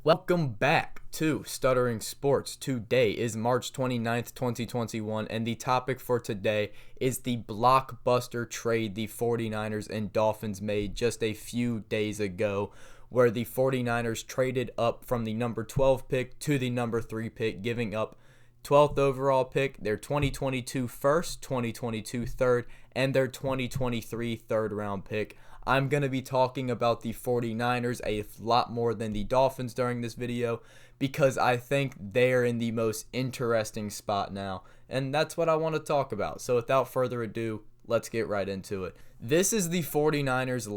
Welcome back to Stuttering Sports. Today is March 29th, 2021, and the topic for today is the blockbuster trade the 49ers and Dolphins made just a few days ago, where the 49ers traded up from the number 12 pick to the number 3 pick, giving up 12th overall pick, their 2022 first, 2022 third, and their 2023 third round pick. I'm going to be talking about the 49ers a lot more than the Dolphins during this video because I think they're in the most interesting spot now, and that's what I want to talk about. So without further ado, let's get right into it. This is the 49ers'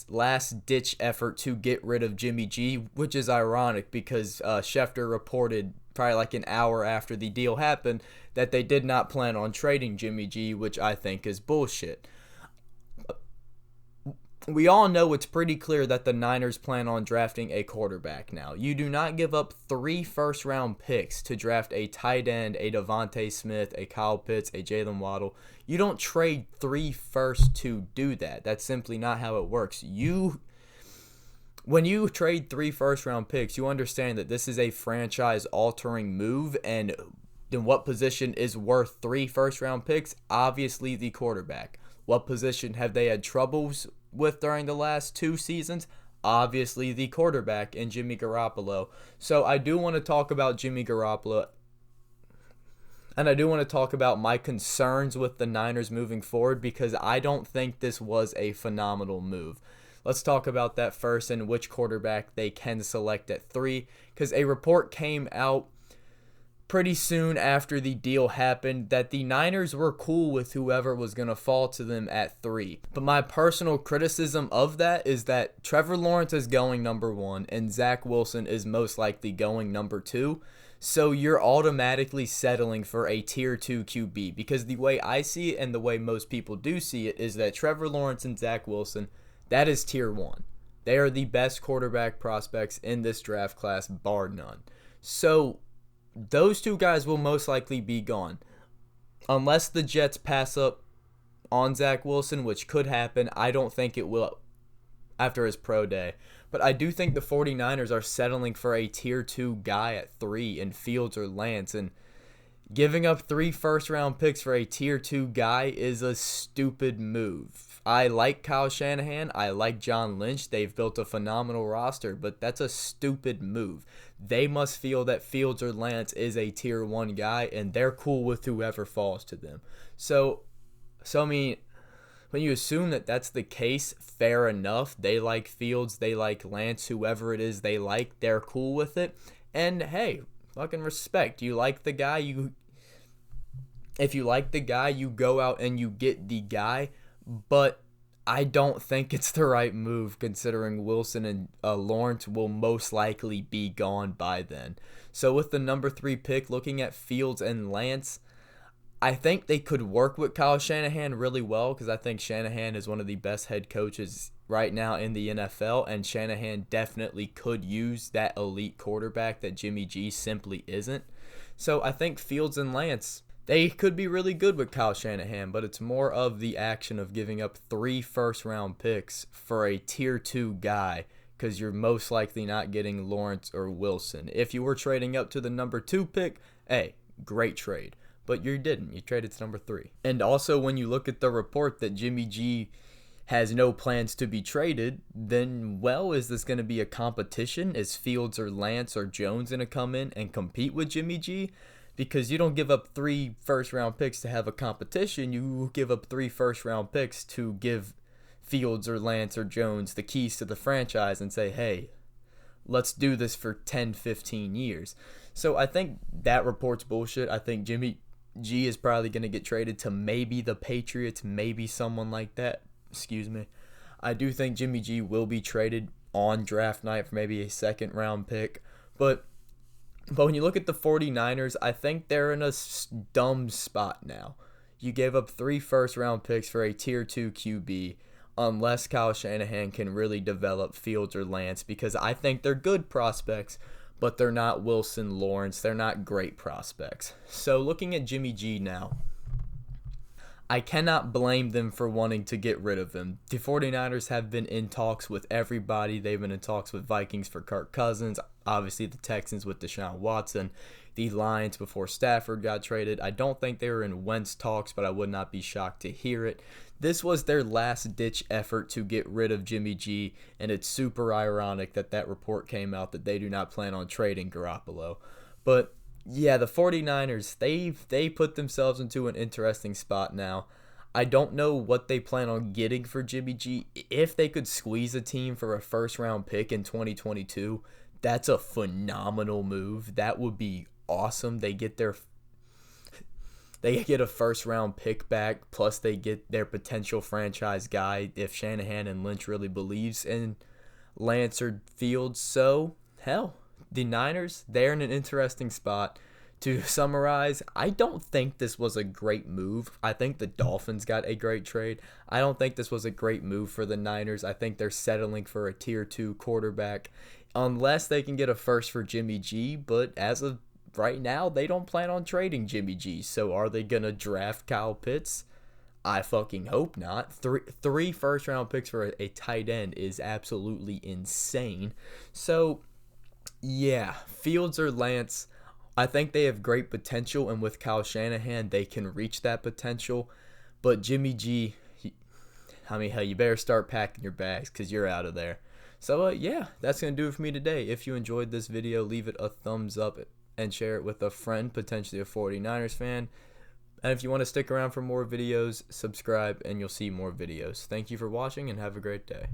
last-ditch effort to get rid of Jimmy G, which is ironic because Schefter reported probably like an hour after the deal happened that they did not plan on trading Jimmy G, which I think is bullshit. We all know it's pretty clear that the Niners plan on drafting a quarterback now. You do not give up 3 first-round picks to draft a tight end, a Devontae Smith, a Kyle Pitts, a Jalen Waddle. You don't trade 3 firsts to do that. That's simply not how it works. When you trade 3 first-round picks, you understand that this is a franchise-altering move, and in what position is worth 3 first-round picks? Obviously the quarterback. What position have they had troubles with during the last 2 seasons? Obviously the quarterback and Jimmy Garoppolo. So I do want to talk about Jimmy Garoppolo, and I do want to talk about my concerns with the Niners moving forward because I don't think this was a phenomenal move. Let's talk about that first and which quarterback they can select at 3, because a report came out pretty soon after the deal happened that the Niners were cool with whoever was going to fall to them at 3. But my personal criticism of that is that Trevor Lawrence is going number 1 and Zach Wilson is most likely going number 2. So you're automatically settling for a tier 2 QB, because the way I see it and the way most people do see it is that Trevor Lawrence and Zach Wilson, that is tier 1. They are the best quarterback prospects in this draft class, bar none. So those 2 guys will most likely be gone. Unless the Jets pass up on Zach Wilson, which could happen. I don't think it will after his pro day. But I do think the 49ers are settling for a tier 2 guy at 3 in Fields or Lance. And giving up 3 first-round picks for a tier 2 guy is a stupid move. I like Kyle Shanahan. I like John Lynch. They've built a phenomenal roster, but that's a stupid move. They must feel that Fields or Lance is a tier 1 guy, and they're cool with whoever falls to them. So I mean, when you assume that that's the case, fair enough. They like Fields. They like Lance. Whoever it is they like, they're cool with it. And hey, fucking respect. You like the guy, if you like the guy, you go out and you get the guy. But I don't think it's the right move considering Wilson and Lawrence will most likely be gone by then. So with the number 3 pick, looking at Fields and Lance, I think they could work with Kyle Shanahan really well because I think Shanahan is one of the best head coaches right now in the NFL, and Shanahan definitely could use that elite quarterback that Jimmy G simply isn't. So I think Fields and Lance, they could be really good with Kyle Shanahan, but it's more of the action of giving up 3 first-round picks for a tier 2 guy because you're most likely not getting Lawrence or Wilson. If you were trading up to the number 2 pick, hey, great trade. But you didn't. You traded to number 3. And also, when you look at the report that Jimmy G has no plans to be traded, then, well, is this going to be a competition? Is Fields or Lance or Jones going to come in and compete with Jimmy G? Because you don't give up 3 first-round picks to have a competition. You give up 3 first-round picks to give Fields or Lance or Jones the keys to the franchise and say, hey, let's do this for 10, 15 years. So I think that report's bullshit. I think Jimmy G is probably going to get traded to maybe the Patriots, maybe someone like that. Excuse me. I do think Jimmy G will be traded on draft night for maybe a second-round pick. But when you look at the 49ers, I think they're in a dumb spot now. You gave up 3 first-round picks for a tier 2 QB unless Kyle Shanahan can really develop Fields or Lance, because I think they're good prospects, but they're not Wilson, Lawrence. They're not great prospects. So looking at Jimmy G now, I cannot blame them for wanting to get rid of him. The 49ers have been in talks with everybody. They've been in talks with Vikings for Kirk Cousins, obviously the Texans with Deshaun Watson, the Lions before Stafford got traded. I don't think they were in Wentz talks, but I would not be shocked to hear it. This was their last-ditch effort to get rid of Jimmy G, and it's super ironic that that report came out that they do not plan on trading Garoppolo. But yeah, the 49ers, they put themselves into an interesting spot now. I don't know what they plan on getting for Jimmy G. If they could squeeze a team for a first-round pick in 2022, that's a phenomenal move. That would be awesome. They get a first-round pick back, plus they get their potential franchise guy if Shanahan and Lynch really believes in Lance or Fields. So, hell, the Niners, they're in an interesting spot. To summarize, I don't think this was a great move. I think the Dolphins got a great trade. I don't think this was a great move for the Niners. I think they're settling for a tier 2 quarterback unless they can get a first for Jimmy G, but as of right now, they don't plan on trading Jimmy G. So are they going to draft Kyle Pitts? I fucking hope not. Three first-round picks for a tight end is absolutely insane. So, yeah, Fields or Lance, I think they have great potential, and with Kyle Shanahan, they can reach that potential. But Jimmy G, hell, you better start packing your bags because you're out of there. So, yeah, that's going to do it for me today. If you enjoyed this video, leave it a thumbs up and share it with a friend, potentially a 49ers fan. And if you want to stick around for more videos, subscribe and you'll see more videos. Thank you for watching and have a great day.